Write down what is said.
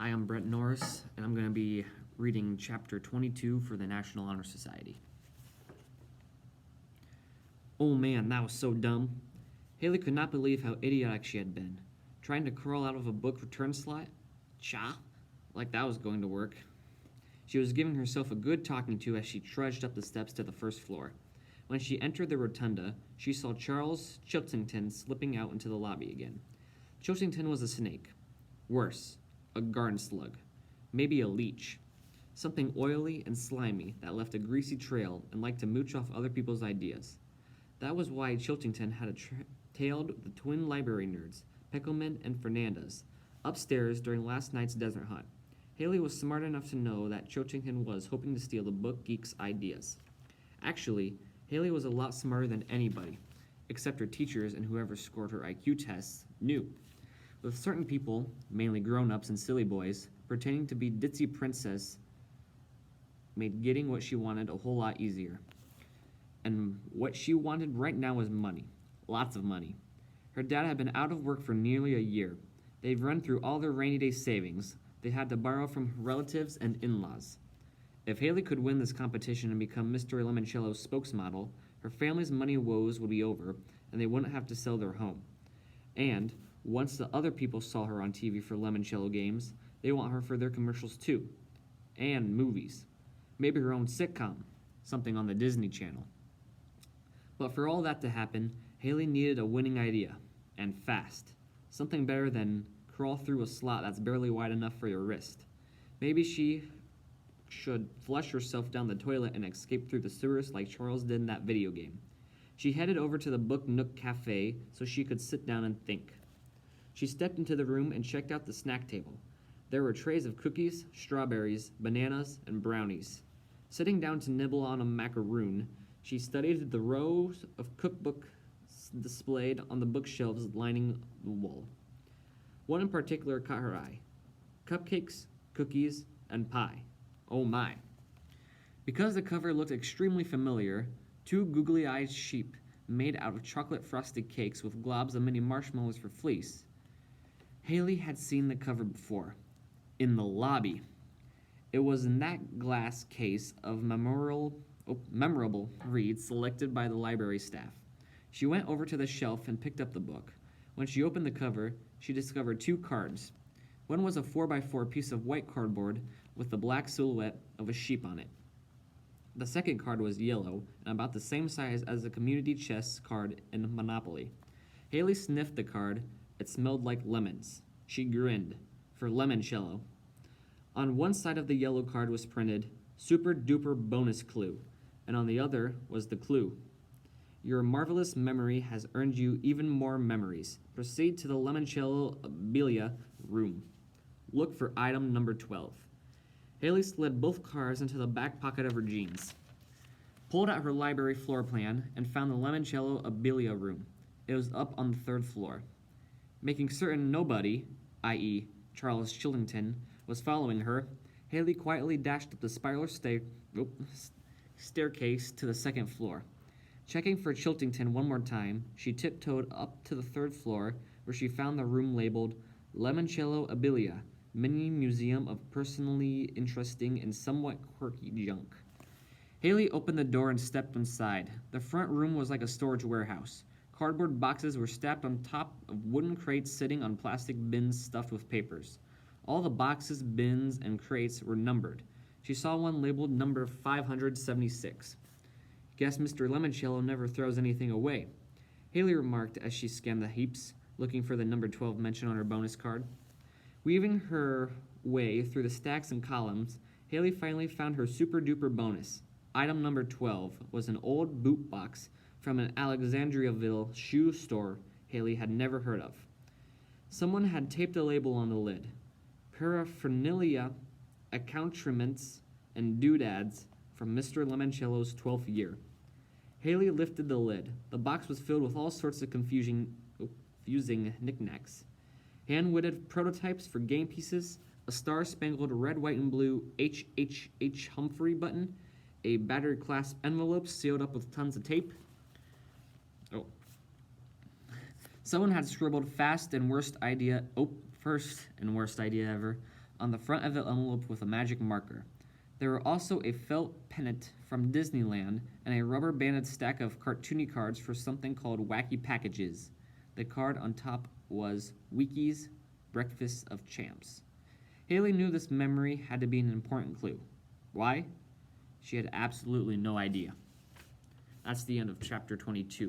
Hi, I'm Brent Norris, and I'm going to be reading Chapter 22 for the National Honor Society. Oh man, that was so dumb. Haley could not believe how idiotic she had been. Trying to crawl out of a book return slot? Cha! Like that was going to work. She was giving herself a good talking to as she trudged up the steps to the first floor. When she entered the rotunda, she saw Charles Chiltington slipping out into the lobby again. Chiltington was a snake. Worse, a garden slug. Maybe a leech. Something oily and slimy that left a greasy trail and liked to mooch off other people's ideas. That was why Chiltington had tailed the twin library nerds, Peckelman and Fernandez, upstairs during last night's desert hunt. Haley was smart enough to know that Chiltington was hoping to steal the book geek's ideas. Actually, Haley was a lot smarter than anybody, except her teachers and whoever scored her IQ tests, knew. With certain people, mainly grown-ups and silly boys, pretending to be ditzy princess made getting what she wanted a whole lot easier. And what she wanted right now was money. Lots of money. Her dad had been out of work for nearly a year. They'd run through all their rainy day savings. They had to borrow from relatives and in-laws. If Haley could win this competition and become Mr. Limoncello's spokesmodel, her family's money woes would be over, and they wouldn't have to sell their home. And once the other people saw her on TV for Limoncello games, they want her for their commercials too. And movies. Maybe her own sitcom, something on the Disney Channel. But for all that to happen, Haley needed a winning idea, and fast. Something better than crawl through a slot that's barely wide enough for your wrist. Maybe she should flush herself down the toilet and escape through the sewers like Charles did in that video game. She headed over to the Book Nook Cafe so she could sit down and think. She stepped into the room and checked out the snack table. There were trays of cookies, strawberries, bananas, and brownies. Sitting down to nibble on a macaroon, she studied the rows of cookbooks displayed on the bookshelves lining the wall. One in particular caught her eye. Cupcakes, cookies, and pie. Oh my. Because the cover looked extremely familiar, two googly-eyed sheep made out of chocolate frosted cakes with globs of mini marshmallows for fleece. Haley had seen the cover before. In the lobby. It was in that glass case of memorable reads selected by the library staff. She went over to the shelf and picked up the book. When she opened the cover, she discovered two cards. One was a 4x4 piece of white cardboard with the black silhouette of a sheep on it. The second card was yellow and about the same size as the community chess card in Monopoly. Haley sniffed the card. It smelled like lemons. She grinned. For Limoncello. On one side of the yellow card was printed, Super Duper Bonus Clue, and on the other was the clue. Your marvelous memory has earned you even more memories. Proceed to the Limoncello Abelia room. Look for item number 12. Haley slid both cards into the back pocket of her jeans, pulled out her library floor plan, and found the Limoncello Abelia room. It was up on the third floor. Making certain nobody, i.e., Charles Chiltington, was following her, Haley quietly dashed up the spiral staircase to the second floor. Checking for Chiltington one more time, she tiptoed up to the third floor, where she found the room labeled Limoncello Abelia, Mini Museum of Personally Interesting and Somewhat Quirky Junk. Haley opened the door and stepped inside. The front room was like a storage warehouse. Cardboard boxes were stacked on top of wooden crates sitting on plastic bins stuffed with papers. All the boxes, bins, and crates were numbered. She saw one labeled number 576. Guess Mr. Limoncello never throws anything away, Haley remarked as she scanned the heaps, looking for the number 12 mentioned on her bonus card. Weaving her way through the stacks and columns, Haley finally found her super-duper bonus. Item number 12 was an old boot box from an Alexandriaville shoe store Haley had never heard of. Someone had taped a label on the lid. Paraphernalia, accoutrements, and doodads from Mr. Limoncello's 12th year. Haley lifted the lid. The box was filled with all sorts of confusing knickknacks. Hand-witted prototypes for game pieces, a star-spangled red, white, and blue HHH Humphrey button, a battery clasp envelope sealed up with tons of tape. Someone had scribbled first and worst idea ever on the front of the envelope with a magic marker. There were also a felt pennant from Disneyland and a rubber banded stack of cartoony cards for something called Wacky Packages. The card on top was Wiki's Breakfast of Champs. Haley knew this memory had to be an important clue. Why? She had absolutely no idea. That's the end of chapter 22.